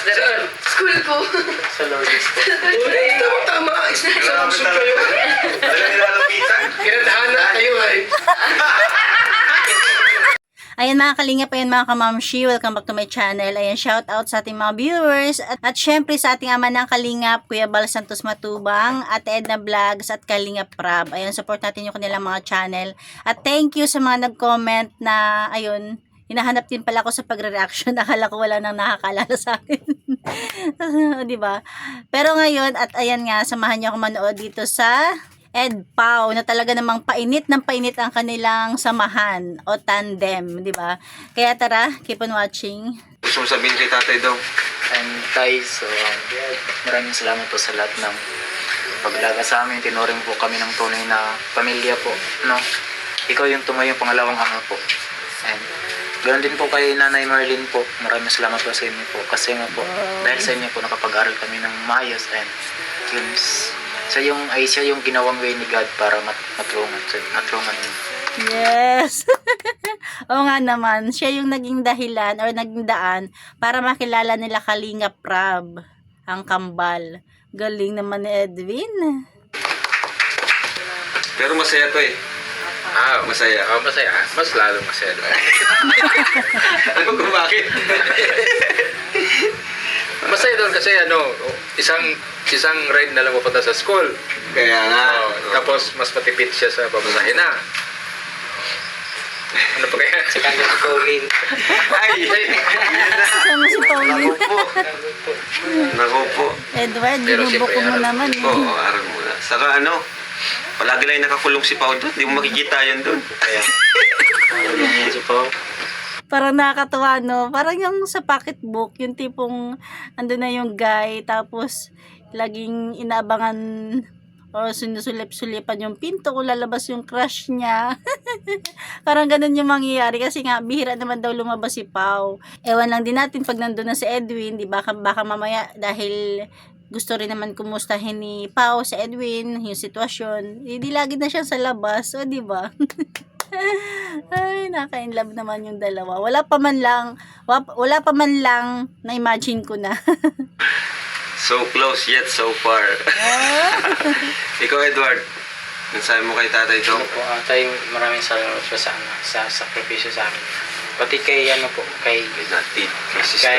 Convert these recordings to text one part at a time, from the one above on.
School po. Sa Lourdes po. Uy, tama. Isang usog kayo. Alam nilalapitan. Kinadhana kayo ay. Ayan mga kalingap, ayan mga kamamshi, welcome back to my channel. Ayan, shout out sa ating mga viewers. At syempre sa ating ama ng kalingap, Kuya Bal Santos Matubang, at Edna Vlogs at Kalingap Prab. Ayan, support natin yung kanilang mga channel. At thank you sa mga nag-comment na, ayun, hinahanap din pala ako sa pagre-reaction. Akala ko wala nang nakakaalala sa akin. Diba? Pero ngayon, at ayan nga, samahan niyo ako manood dito sa Ed Pau, na talaga namang painit ng painit ang kanilang samahan o tandem, di ba? Kaya tara, keep on watching. Gusto mo sabihin kay tatay daw? And guys, so maraming salamat po sa lahat ng paglaga sa amin. Tinuring po kami ng tunay na pamilya po. No? Ikaw yung tumayo pangalawang ama po. And ganoon din po kay Nanay Marlene po. Maraming salamat po sa inyo po. Kasi nga po, dahil sa inyo po nakapag-aral kami ng maayos. And yun, siya yung ginawang way ni God para matulungan niyo. Yes! Oo nga naman, siya yung naging dahilan or naging daan para makilala nila Kalingap Prab, ang kambal. Galing naman ni Edwin. Pero masaya to eh. Masaya. Masaya. Mas lalong masaya. Alam mo kung bakit? Masaya doon kasi isang ride na lang pupunta sa school. Kaya nga. Tapos mas matipid siya sa babasahin na. Ano pa kaya? Sa kanya si Pauline. Kasama si Pauline. Naku po. Edward, Pero binubuko siyempre, mo naman. Oo, araw muna. Saka palagi lang nakakulong si Pao doon. Di mo makikita yan doon. Kaya, yan si Pao. Parang nakakatuwa, no? Parang yung sa pocketbook, yung tipong ando na yung guy, tapos laging inaabangan o sinusulip-sulipan yung pinto kung lalabas yung crush niya. Parang ganun yung mangyayari kasi nga bihira naman daw lumabas si Pau. Ewan lang din natin pag nandun na si Edwin, di ba? Baka mamaya dahil gusto rin naman kumustahin ni Pau sa Edwin yung sitwasyon, hindi lagi na siya sa labas, o di ba? Ay, naka-inlove naman yung dalawa. Wala pa man lang na-imagine ko na. So close yet so far. Ikaw, Edward. Mensahe mo kay tatay daw? Ano po, tayo maraming salamat po sa sakripisyo sa amin. Pati kay kay Kay sister.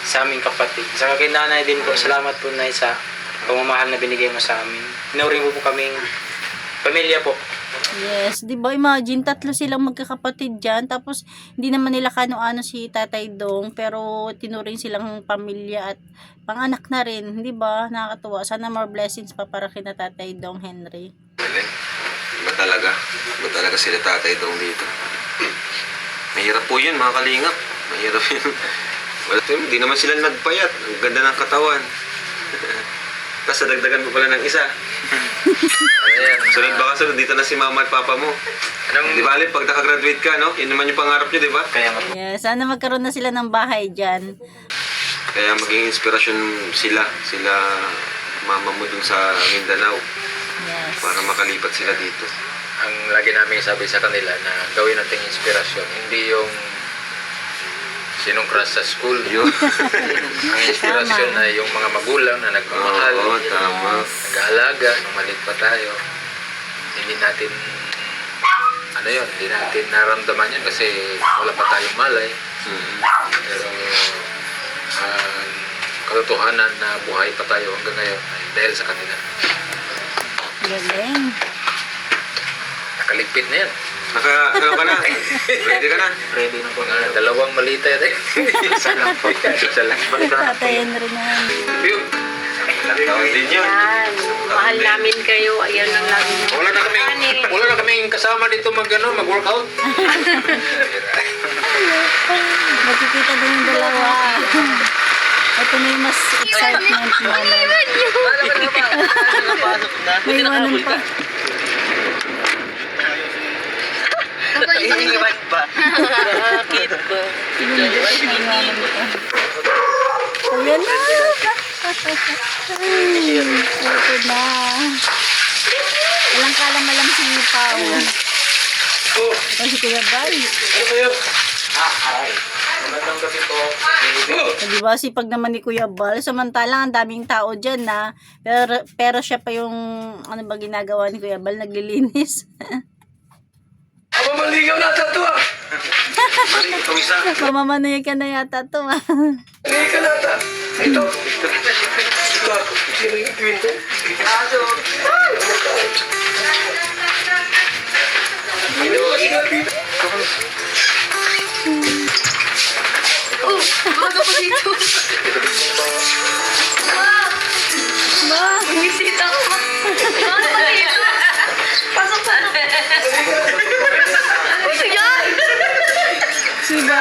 Sa aming kapatid. Saka kay nanay din po, salamat po na sa pagmamahal na binigay mo sa amin. Inuring mo po kaming pamilya po. Yes, di ba? Imagine, 3 silang magkakapatid dyan. Tapos, hindi naman nila kano-ano si Tatay Dong. Pero, tinuring silang pamilya at panganak na rin. Di ba? Nakakatuwa. Sana more blessings pa para kina Tatay Dong Henry. Iba talaga sila tatay daw dito. Mahirap po yun, mga kalingap. Mahirap yun. Hindi naman sila nagpayat. Ang ganda ng katawan. Tapos nadagdagan mo pala ng isa. Sunod baka sunod, dito na si mama at papa mo. Di ba, pag nakagraduate ka, no? Yun naman yung pangarap nyo, di ba? Kaya Yes, sana magkaroon na sila ng bahay dyan. Kaya maging inspirasyon sila mama mo dun sa Mindanao. Yes. Para makalipat sila dito. Ang lagi namin sabi sa kanila na gawin nating inspirasyon, hindi yung sinong crush sa school. Yun. Ang inspirasyon na yung mga magulang na nagmamahal, Oo, tama. nag-aalaga, nung maliit pa tayo. Hindi natin naramdaman yan kasi wala pa tayong malay. Pero katotohanan na buhay pa tayo hanggang ngayon ay dahil sa kanila. Galing. Nakaligpit na yan. Ano ka na? Ready ka na? ready na po. Dalawang malita yan eh. Isa lang po. Isa lang. Tatay Henry naman. Yun. Taon din yun. Yan. Mahal namin kayo. Ayan ang lagi. Wala na kaming kasama dito mag-workout. Magkikita din yung dalawa. Ito na yung mas excitement naman. May iwanan pa. Iniwan pa. Bakit ba? May iwanan pa. Ayan na. Ito na. Walang kalam-alam si Pao. O si Kuya Bal. Ano kayo? Magandang gabi po. Di ba? Sipag naman ni Kuya Bal. Samantalang ang daming tao dyan na. Pero siya pa yung, ano ba ginagawa ni Kuya Bal? Naglilinis. Aba, maligaw na ito ah! Itong isa. Mamamanay ka na yata to. Maligaw ka na ito! Ito! Sino yung twin ko? Bago ko dito. Ma! Bumisita ko. Bago ko dito. Pasok ka. Ano yan? Diba?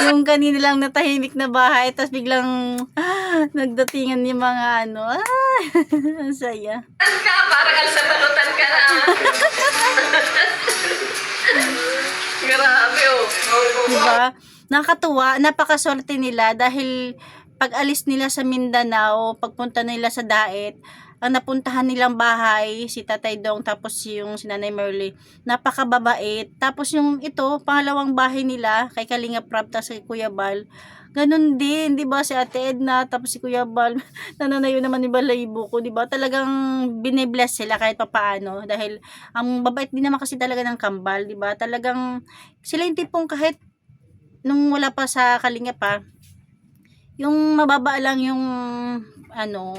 Yung kanina lang natahimik na bahay, tapos biglang nagdatingan yung mga ano. Ang saya. Tan ka, parang alsa balutan ka na. Grabe oh. Diba? Nakakatuwa, napakaswerte nila dahil pag alis nila sa Mindanao, pagpunta nila sa Daet, ang napuntahan nilang bahay, si Tatay Dong, tapos yung si Nanay Merly, napakababait. Tapos yung ito, pangalawang bahay nila, kay Kalinga Prab, tapos kay Kuya Bal, ganun din, di ba, si Ate Edna, tapos si Kuya Bal, nananayo naman ni Balayibo ko, di ba, talagang binibless sila kahit papaano, dahil ang babait din naman kasi talaga ng Kambal, di ba, talagang, sila yung tipong kahit, nung wala pa sa Kalinga pa, yung mababa lang yung, ano,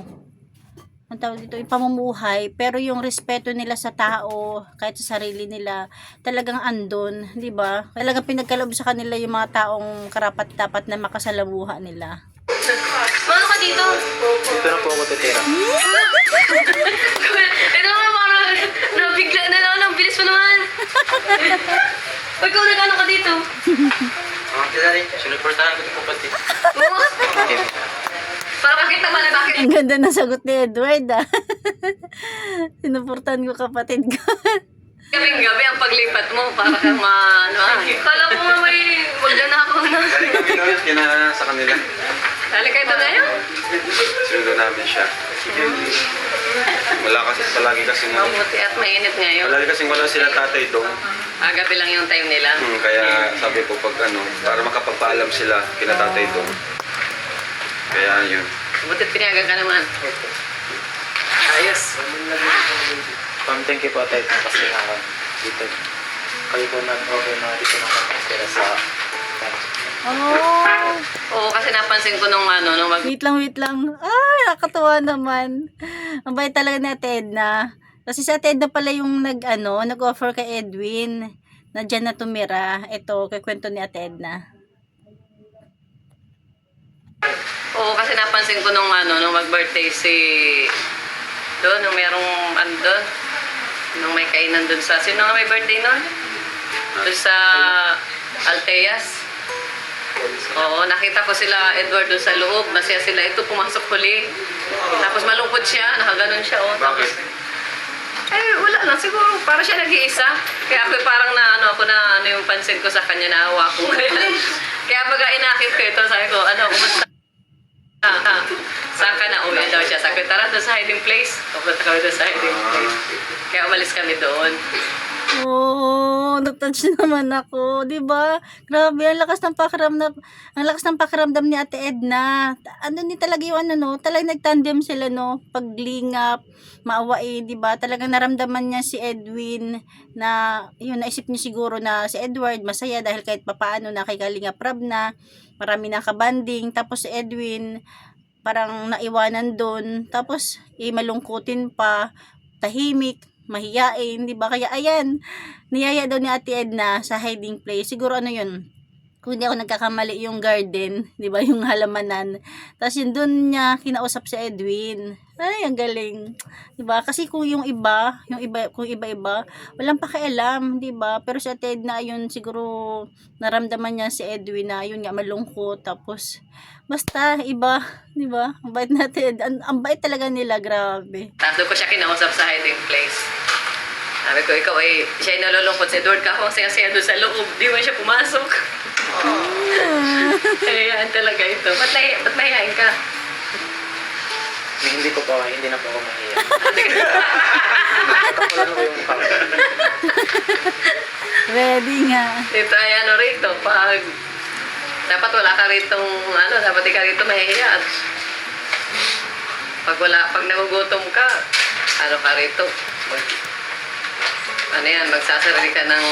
ang tawag dito, yung pamumuhay, pero yung respeto nila sa tao, kahit sa sarili nila, talagang andon, di ba? Talagang pinagkaloob sa kanila yung mga taong karapat-dapat na makasalamuha nila. Ano ka dito? Dito na po ako titira. Ito naman parang nabigla na lang. Ang bilis mo naman. Pag ikaw nag-ano ka dito? Sinuportahan ko ito po pati. Oo. Para makita mo na bakit. Ang ganda ng sagot ni Edward, ah. Sinuportan ko kapatid ko. Kaming gabi ang paglipat mo para kang ano kala mo nga may magnanakaw na. Galing kami noon, kina sa kanila. Dali kayo na yun. Sinundo namin siya. Wala kasi, palagi kasing Mabuti at mainit ngayon. palagi kasing wala sila Tatay Dong. Gabi lang yung time nila. Kaya sabi ko pag ano, para makapagpaalam sila kina Tatay Dong. Kaya yun. Butit pinayagan ka naman. Ayos. Thank you po tayo kasi dito. Kayo po nag-over na dito nakakasira sa Oh, Oo, kasi napansin ko nung nung wait lang. Ay, nakakatuwa naman. Ang bait talaga ni Ate Edna. Kasi si Ate Edna pala yung nag-offer kay Edwin na dyan na tumira. Ito, kikwento ni Ate Edna. Oo, kasi napansin ko nung nung mag-birthday si doon, nung merong doon, nung may kainan doon sa, sino nga may birthday noon? Doon sa Alteas. Oo, nakita ko sila Edward doon sa loob, masaya sila, ito pumasok huli. Tapos malungkot siya, nakaganon siya. Oh. Bakit? Wala lang, siguro, para siya nag-iisa. Kaya ako parang ako na yung pansin ko sa kanya, naawa ko. Kaya pag inakit ko ito, sabi ko, kumusta? Saan ka na? Uwi daw siya. Sabi ko, tara doon sa hiding place. Pupunta kami doon sa hiding place. Kaya umalis kami doon. Oo, natouch naman ako, 'di ba? Grabe, ang lakas ng pakiramdam ni Ate Edna. Ano ni talaga yung talagang nagtandem sila paglingap, maawain, 'di ba? Talagang naramdaman niya si Edwin na yun, naisip niya siguro na si Edward masaya dahil kahit papaano na kay Kalinga Prab na, marami na kabanding, tapos si Edwin parang naiwanan doon, tapos malungkutin pa, tahimik, mahiyain, di ba? Kaya ayan, niyaya daw ni Ate Edna sa hiding place. Siguro yun, kung hindi ako nagkakamali yung garden, di ba? Yung halamanan. Tapos yun doon niya kinausap si Edwin. Ay, ang galing. Di ba? Kasi kung kung iba-iba, walang pakialam, di ba? Pero si Ate Edna, yun siguro naramdaman niya si Edwin na yun nga malungkot. Tapos basta iba, di ba? Ang bait natin, ang bait talaga nila, grabe. Tapos doon ko siya kinausap sa hiding place. Sabi ko, ikaw siya nalulungkot si Edward ka. Kung saya-saya doon sa loob, di mo siya pumasok. Hayaan talaga ito. Ba't mahihain ka? hindi na po ako mahiya. Wala na ko yung mukha. Ready nga. Ito ay rito, pag Dapat wala ka ritong, dapat di ka rito mahihiya. Pag nagugutom ka, ka rito. Magsasarili ka ng,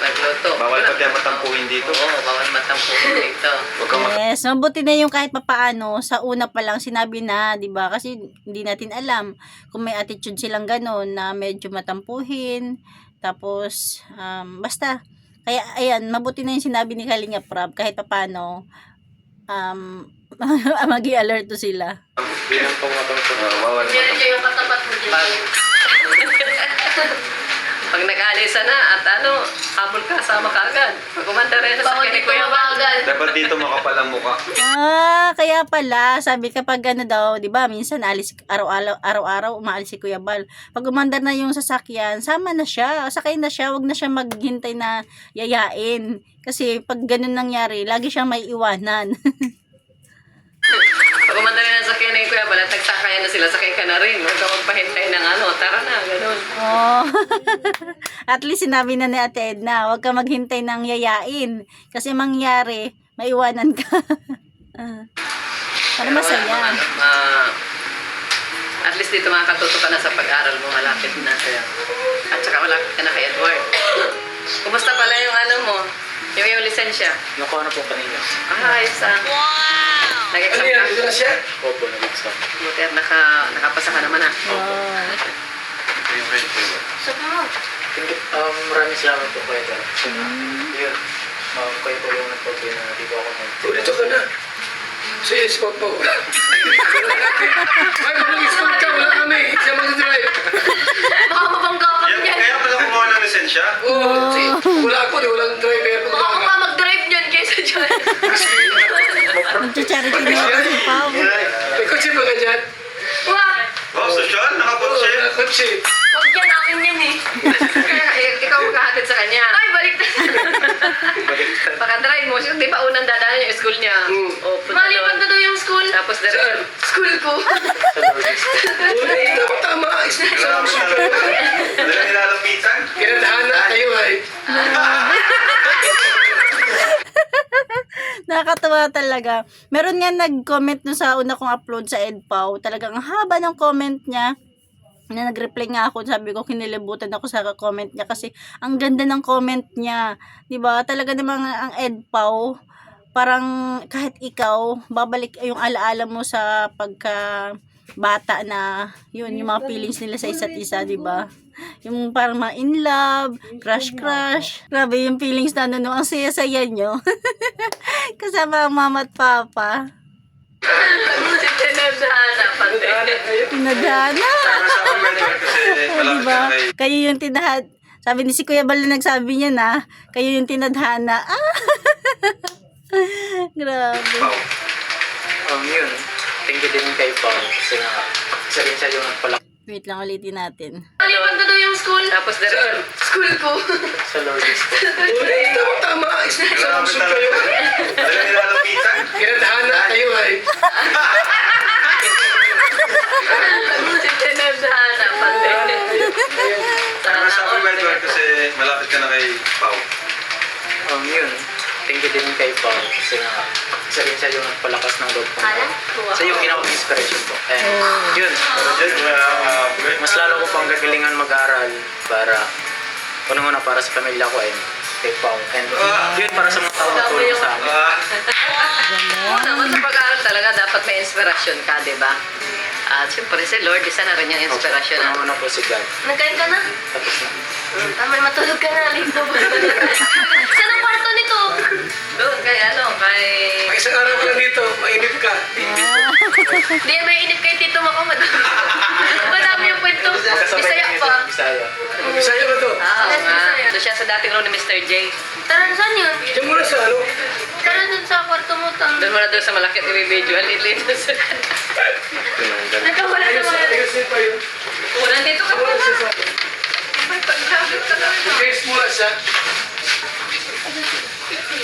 magluto. Bawal pati ang matampuhin dito. Oo, bawal matampuhin dito. Huwag kang Yes, mabuti na yung kahit papaano, sa una pa lang sinabi na, di ba? Kasi hindi natin alam kung may attitude silang gano'n na medyo matampuhin. Tapos, basta, kaya ayan, mabuti na yung sinabi ni Kalinga Prab, kahit papaano, mag-i-alert to sila. bilang pangmatang bawal matampuhin. yung katapat mo Pag nag-alisa na at habol ka, sama ka agad. Pag umanda rin sa sakyan ni Kuya Bal. Dapat dito makapal ang mukha. Kaya pala, sabi kapag daw, di ba, minsan alis, araw-araw umaalis si Kuya Bal. Pag umandar na yung sasakyan, sama na siya, sakay na siya, wag na siya maghintay na yayain. Kasi pag ganun nangyari, lagi siyang may iwanan. Pag umanda rin ang sakyan ni Kuya Bal at nagsakayan na sila, sakay ka na rin. Huwag ka magpahintay ng tara na, ganun. Oh. At least sinabi na ni Ate Edna, huwag ka maghintay ng yayain. Kasi mangyari, maiwanan ka. Para masaya. At least dito makakatuto ka na sa pag-aral mo, malapit na. At saka malapit ka na kay Edward. Kumusta pala yung mo? Yung lisensya? Nakuha na po kanina. Ayos Nag-exam ka? Dito na siya? Opo, nag-exam. Buti at nakapasa ka naman Oh. Maraming salamat po kayo. Yun. Kayo po yung nagpapay na di po ako Dito ka na. Sige, spot po. Ay, mag-spot ka. Wala kami. Siya mag-drive. Baka mabangga ka dyan. Kaya pala kumuha ng lisensya? Oo. Wala ako. Walang driver. Baka ka pa mag-drive dyan kaysa dyan. Magcha-charity na ako si Pao. May kutsi ba ka dyan? Wag! Oh, sosyal? Nakapotse? Oo, kutsi. Wag yan, akin yan eh. Ikaw magkahatid sa kanya. Ay, balik na. Baka drive mo. Di ba unang dadaan yung school niya? Malipat na daw yung school. Tapos Saan? school ko. Dapat tama. Isang Dala nilalapitan? kinadhana kayo ay. Nakakatawa talaga. Meron nga nag-comment no sa una kong upload sa EdPow. Talagang ang haba ng comment niya. Na nag-reply nga ako, sabi ko kinilibutan ako sa comment niya kasi ang ganda ng comment niya. 'Di ba? Talaga namang ang EdPow parang kahit ikaw babalik yung alaala mo sa pagka bata na yun yung mga feelings nila sa isa't isa, 'di ba? Yung parang mga in love, crush. Grabe yung feelings na ano, ang saya-saya nyo. Kasama ang mama at papa. Tinadhana pati. Tinadhana. Kasama mo ito kasi malapit Diba? ka kay... Kayo yung tinadhana. Sabi ni si Kuya Bal na nagsabi niya na, kayo yung tinadhana. Grabe. Pao. Yun. Thank you din kay Pao. Kasi isa rin siya yung nagpalaki Wait lang, ulitin natin. Malipat na daw yung school. Tapos Saan? school ko. sa Lourdes po. Dapat tama. Isang kayo. Dala nilalapitan? Kinadhana kayo ay. Tinadhana pati. Kasama mo Edward kasi malapit ka na kay Pao. Yun. Thank you din kay Pao. Kasi isa rin siya yung nagpalakas ng loob ko. Siya yung ginawang-inspiration ko. And yun. Mas lalo ko pang gagalingan mag-aral para unang-una para sa pamilya ko and kay Pao. And yun para sa mga tao na tulong sa amin. Naman sa pag-aaral talaga dapat may inspirasyon ka, di ba? At siyempre si Lord, isa na rin yung inspirasyon. Unang-una po si God. Nagkain ka na? Tapos na. May matulog ka na, Lito. Saan ang kwarto nito? Doon, kay Pag isang araw ka lang dito, mainip ka. Hindi, may inip kay Tito Mako. Madami yung kwento. Bisaya pa. Bisaya. Bisaya ba to? Oo nga. Doon siya sa dating room ni Mr. J. Tara, saan yun? Diyan muna sa ano? Tara dun sa kwarto mo. Doon muna doon sa malaki i-video. Alit-lit. Nagkawala sa mga... Ayos pa yun. Nandito ka pa na. May pag-traffic ka na. Face muna siya.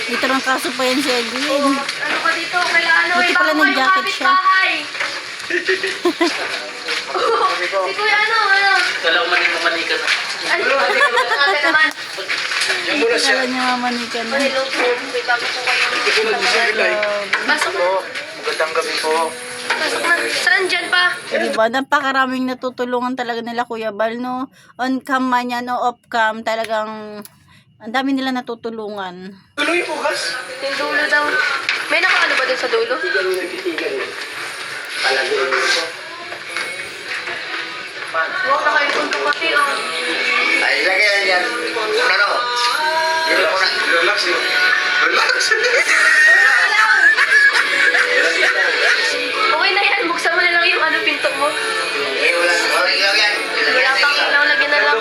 Dito lang kaso pa yan si Edwin. Ano ka dito? Kailangan Buti pala bago kayo nag-jacket siya. kapitbahay. Si Kuya ano? Kala ko manikan na. Ano? Ate naman. Kala niya mamanikan na. Hello po. May bago po kayo. Pasok na. Magandang gabi po. Pasok na. Saan dyan pa? Diba? Napakaraming natutulungan talaga nila Kuya Bal, no? On cam man yan o off cam, talagang ang dami nila natutulungan. Yung dulo daw. May nakaano ba dun sa dulo? Huwag na kayo punto pati oh. Ay, lagyan yan. Ano? Relax yun. Relax. Okay na yan. Buksan mo na lang yung ano pinto mo. Eh, wala. Okay lang yan. Wala pang ilaw. Lagyan na lang.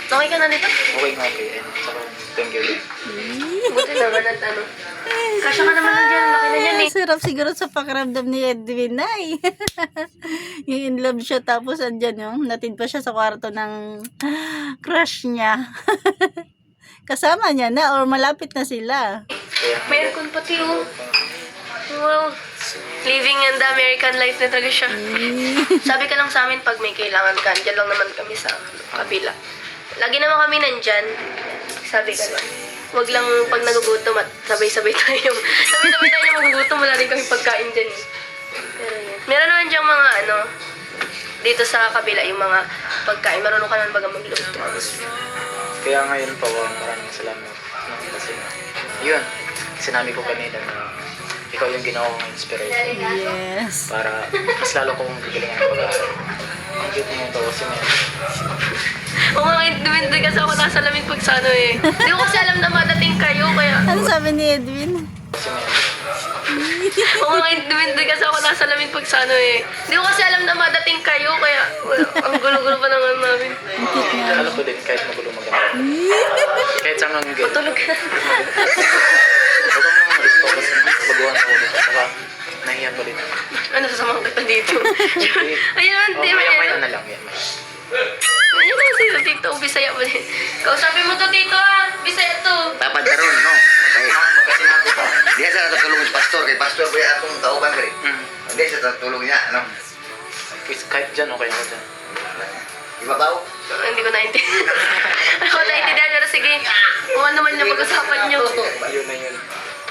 Okay ka na dito? Okay nga po. Saka, thank you. Buti naman at ano. Kasya ka naman na dyan. Laki na yan eh. Sarap siguro sa pakiramdam ni Edwin ay. Yung in love siya tapos andyan yung natid pa siya sa kwarto ng crush niya. Kasama niya na or malapit na sila. May aircon pati oh. Wow. Living in the American life na talaga siya. Sabi ka lang sa amin pag may kailangan ka. Diyan lang naman kami sa kabila. Lagi naman kami nandyan. Sabi ka lang. Huwag lang pag nagugutom at sabay-sabay tayo. Sabay-sabay tayo magugutom. Wala rin kami pagkain dyan eh. Pero yun. Meron naman dyan mga ano, dito sa kabila yung mga pagkain. Marunong ka naman baga magluto. Kaya ngayon po, maraming salamat. Kasi, yun, sinabi ko kanina na ikaw yung ginawa kong inspiration Yes. para mas lalo kong gigilingan ang pag-aaral. Ang cute mo ito kasi may Oo nga, dumindig kasi ako nasa lamig pag sa ano eh. Hindi ko kasi alam na madating kayo, kaya... Ano sabi ni Edwin? Oo nga, dumindig kasi ako nasa lamig pag sa ano eh. Hindi ko kasi alam na madating kayo, kaya... Ang gulo-gulo pa naman namin. alam ko din kahit magulo maganda. Kahit saan ang gate. Tulog ka. Huwag kang mga mag-focus na baguhan ako dito. Saka, nahiya pa rin. Ano, sasamahan kita dito? Ayun, Oh, di ba maya yan? na lang yan. Ayun na si Tito, Bisaya mo din. Kausapin mo to, Tito ah. Bisaya to. Dapat karon, no? Okay. Dia sa tatulong si pastor. Kay pastor ba atong kauban kay? Hindi sa tatulong niya, no? Kahit dyan, okay ako dyan. Iba ba? Hindi ko naintindihan. Ako naintindihan, pero sige. Kung ano man yung pag-usapan nyo. Yun na yun.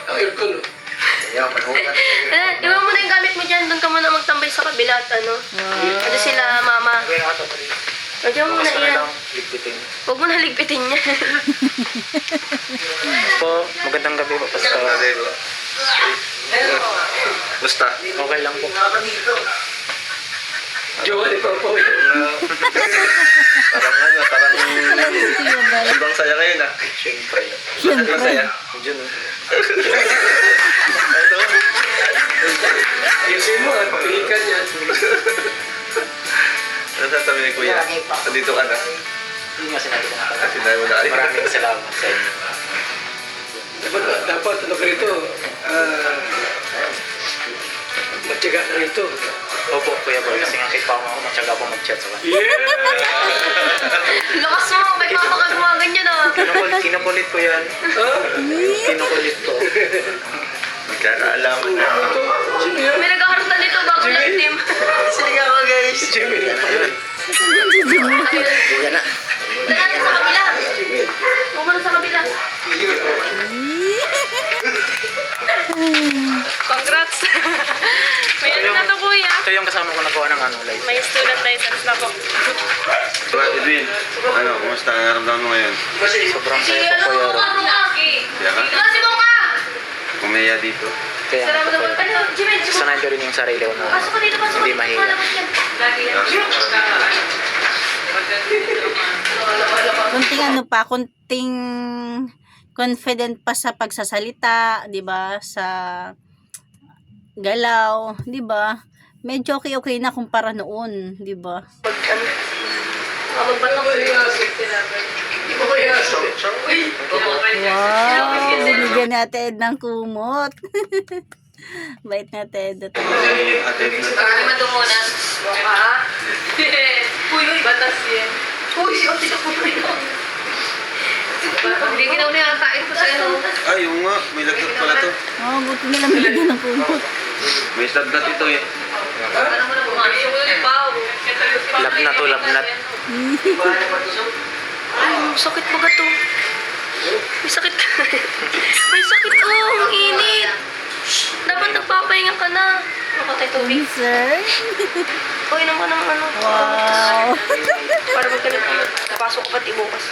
Ayaw, panhugan. Iwan mo na yung gamit mo dyan. Doon ka muna magtambay sa kabila at ano. Ano sila, mama. Okay na ito pa rin. Lagyan mo na Basta na iyan. lang, ligpitin. Huwag mo na ligpitin niya. Po, magandang gabi po, Pastor. Basta. Okay lang po. Parang ano, parang Kuya Bal. ibang saya kayo na. Siyempre. Ibang saya. Diyan. Ito. Yusin mo, at pilikan niya. Ano sasabi ni Kuya? Nandito ka na. Yun nga sinabi ko na. Sinabi mo na ay. Maraming salamat sa inyo. Dapat ano ka rito, matyaga ka rito. Opo, Kuya Bal, kasi nga kahit pa ako matyaga po mag-chat sa kanya. Lakas mo, ba't makapagagawa ganyan ah? Kinukulit ko yan. Kinukulit ko. Magkakaalaman na. May nagkaharutan dito bago lang team. Sige ako, guys. Diyan na. Dala sa kabila. Huwag mo na sa kabila. Congrats! May ano na to kuya? Ito yung kasama ko nagawa ng ano, live. May student license na po. Edwin, ano, kumusta ang naramdaman mo ngayon? Sobrang Sige, saya ano po, mo Kuya ka? Rob. Kaya ka? Klase mo ka! Kumeya dito. Kaya nga Salamat po, naman. Kuya. Ano, Jimmy? Sanayin ko rin yung sarili ko na Pasok ka dito, pasok ka hindi dito. mahiya. Malaman yan. Lagi yan. Kunting ano pa, kunting confident pa sa pagsasalita, 'di ba? Sa galaw, 'di ba? Medyo okay na kumpara noon, 'di ba? Pag ano, magbatok. Wow, binigyan ni Ate Ed ng kumot. Bait na Ate Ed. Ate, Naman doon muna. Ha? Uy, batas yan. Uy, si Ate na po rin. Hindi ginaw na yung kain ko sa ano. ay, yung nga, may lagkat pala to. Oh, buti nila binigyan ng kumot. May slabgat ito eh. Alam mo na kumain. Pao. Labnat to, labnat. Sakit baga to. May sakit ka. May sakit ko. Ang init. Dapat nagpapahinga ka na. Ano tayo tubig? Sir? O, inom ka ng ano. Wow. Para magkalit ka. Napasok ka pati bukas.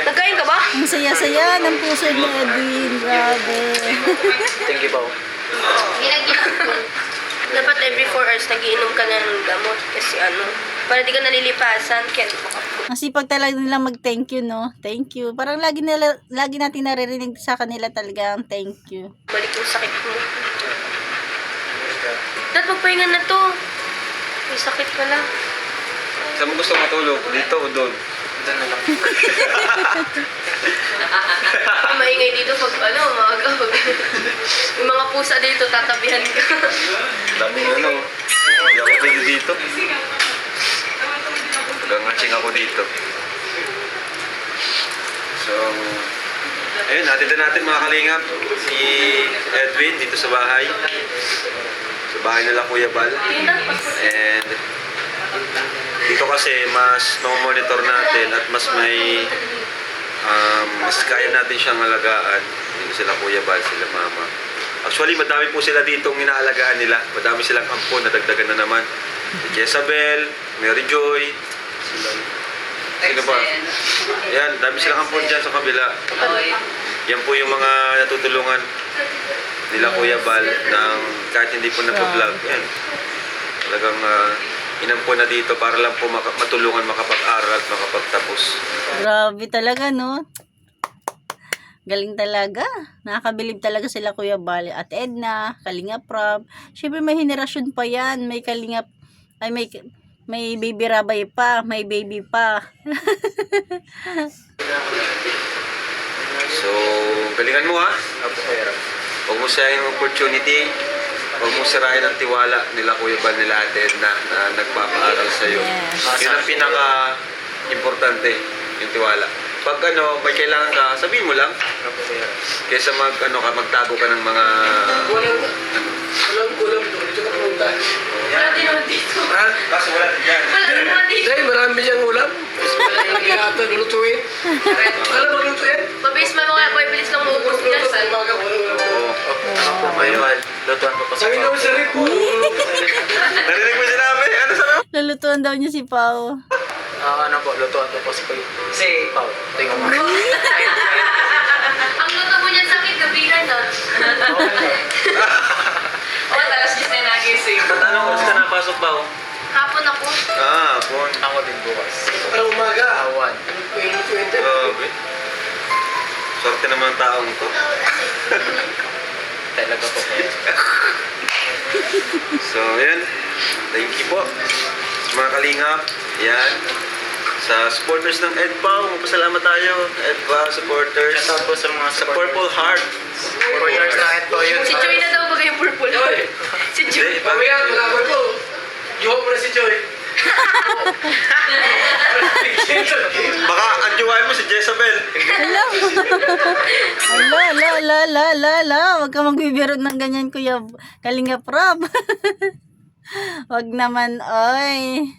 Nagkain ka ba? Ang saya-saya ng puso ni Edwin. Grabe. Thank you, Pao. Dapat every 4 hours nagiinom ka na ng gamot. Kasi ano, para di ka nalilipasan. Kaya Ang sipag talaga nilang mag-thank you, no? Thank you. Parang lagi natin naririnig sa kanila talaga ang thank you. balik yung sakit mo. Dapat magpahinga na to. May sakit ka lang. Saan mo gusto matulog? Dito o doon? Doon na lang. May maingay dito pag ano, umaga. Yung mga pusa dito, tatabihan ka. Daming ano. Hindi ako pwede dito. Nag-matching ako dito. So, ayun, natin natin mga kalingap. Si Edwin dito sa bahay. Sa bahay nila Kuya Bal. And dito kasi mas monitor natin at mas may mas kaya natin siyang alagaan. Dito sila Kuya Bal, sila Mama. Actually, madami po sila ditong inaalagaan nila. Madami silang ampon, nadagdagan na naman. Si Jezabel, Mary Joy, sino ba? Yan, dami silang ampon dyan sa kabila. Yan po yung mga natutulungan nila Kuya Bal ng kahit hindi po nagpa-vlog. Yan. Talagang inampon na dito para lang po matulungan makapag-aral at makapagtapos. Grabe talaga, no? Galing talaga. Nakakabilib talaga sila Kuya Bal at Edna, Kalingap Rob. Siyempre may henerasyon pa yan. May Kalingap, ay may baby Rabay pa, may baby pa. So, galingan mo ha. Huwag mo sayang ang opportunity. Huwag mo sirain ang tiwala nila Kuya Bal, nila Ate Edna na nagpapaaral sa'yo. Yes. Yun ang pinaka-importante, yung tiwala. Pag may kailangan ka, sabihin mo lang. Kaysa magtago ka ng mga... Walang ulam doon. Dito ka pumunta. Wala din naman dito. Ha? Kaso wala dyan. Wala din naman dito. Dahil marami siyang ulam. Lagi natin lulutuin. Alam mo lulutuin? Mabilis man mga boy, bilis lang maubos Lulutuin nila. sa umaga. Walang ulam. Oo. Ako po, Kuya Bal. Lutuan ko pa sa Sabi Pao. naman sa rin po. Narinig mo sinabi? Ano sabi mo? Lulutuan daw niya si Pao. Ano po, lutuan ko pa si Pao. Tingnan mo. Ang luto mo niyan sakit, gabihan na. Alas 10 na nagising. Anong oras ka napasok, Pao? Hapon ako. Hapon. Ako din bukas. Parang umaga. Awan. Lulutuin din. Grabe. Swerte naman ang taong to. Talaga po. So, yan. Thank you po. Sa mga kalingap. Yan. Sa supporters ng EDPAW, magpasalamat tayo. EDPAW supporters. Shoutout po sa mga Sa Purple Heart. supporters na ito yun. Si Joy na daw bagay yung purple. Si Joy. Hindi, Mamaya, malaman ko. Yuha mo na si Joy. baka anjuwain mo si Jezabel. Huwag ka magbibiro ng ganyan, Kuya Kalingap Rob. Huwag naman, oy.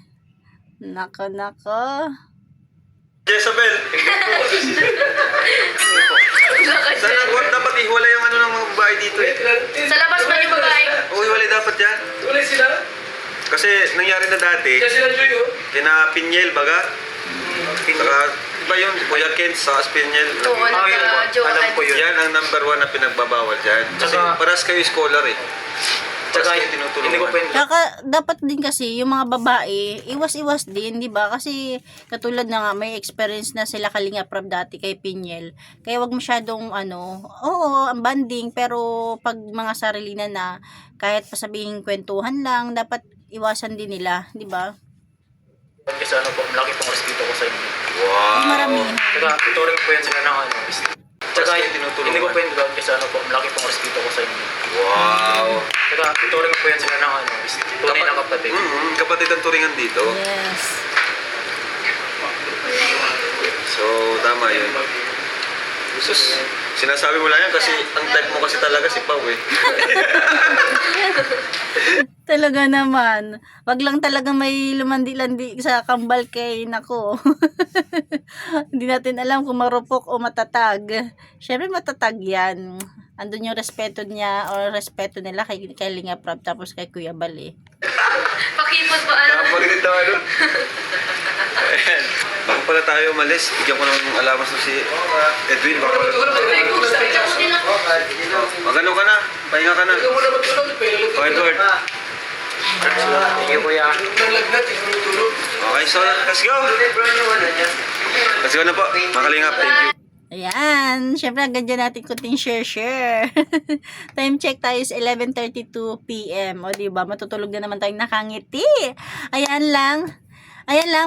Nako. Jezabel. Sana huwag dapat ihiwalay ang ng mga babae dito eh. Sa labas man yung babae. O ihiwalay dapat yan. Tuloy sila. Kasi nangyari na dati, Kaya sila Joy, oh. kina Pinyel baga. Saka, iba yun, Kuya Kent sa Pinyel. Oo, Alam ko yun. Yan ang number 1 na pinagbabawal dyan. Kasi Tsaka- paras kayo scholar eh. Paras Tsaka, kayo hindi ko tinutulungan. pwede. Dapat din kasi yung mga babae, iwas-iwas din, di ba? Kasi katulad na nga, may experience na sila Kalingap Rob dati kay Pinyel. Kaya wag masyadong oo, ang banding, pero pag mga sarili na kahit pa sabihin kwentuhan lang, dapat iwasan din nila, di ba? Kasi malaki pong respeto ko sa inyo. Wow. Marami. Tsaka, tuturing po yan sila ng Tsaka, kayo tinutulungan. hindi ko pwede gawin kasi malaki pong respeto ko sa inyo. Wow. Tsaka, tuturing po yan sila ng tunay na kapatid. Kapatid ang turingan dito. Yes. So, tama yun. Jesus. Sinasabi mo lang yan kasi ang type mo kasi talaga si Pao eh. Talaga naman. Wag lang talaga may lumandi-landi sa kambal kay nako. Hindi natin alam kung marupok o matatag. Syempre matatag yan. Andun yung respeto niya or respeto nila kay Linga Prab tapos kay Kuya Bal eh. Pakipot pa ano. Nakapagod na ano. Ayan. Bago pala tayo umalis, bigyan ko ng alamas na si Edwin. Baka pala. Magano ka na? Pahinga ka na. Ikaw mo na matulog. Oh, Edward. Thank you, kuya. Nalagnat, ikaw tulog. Okay, so let's go. Let's go na po. Makalingap. Thank you. Ayan, syempre ang ganda natin kunting share. Time check tayo is 11:32 PM. O diba, matutulog na naman tayong nakangiti. Ayan lang,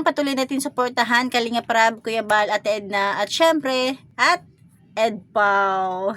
patuloy natin suportahan Kalinga Prab, Kuya Bal, Ate Edna, at syempre, at Ed Pao.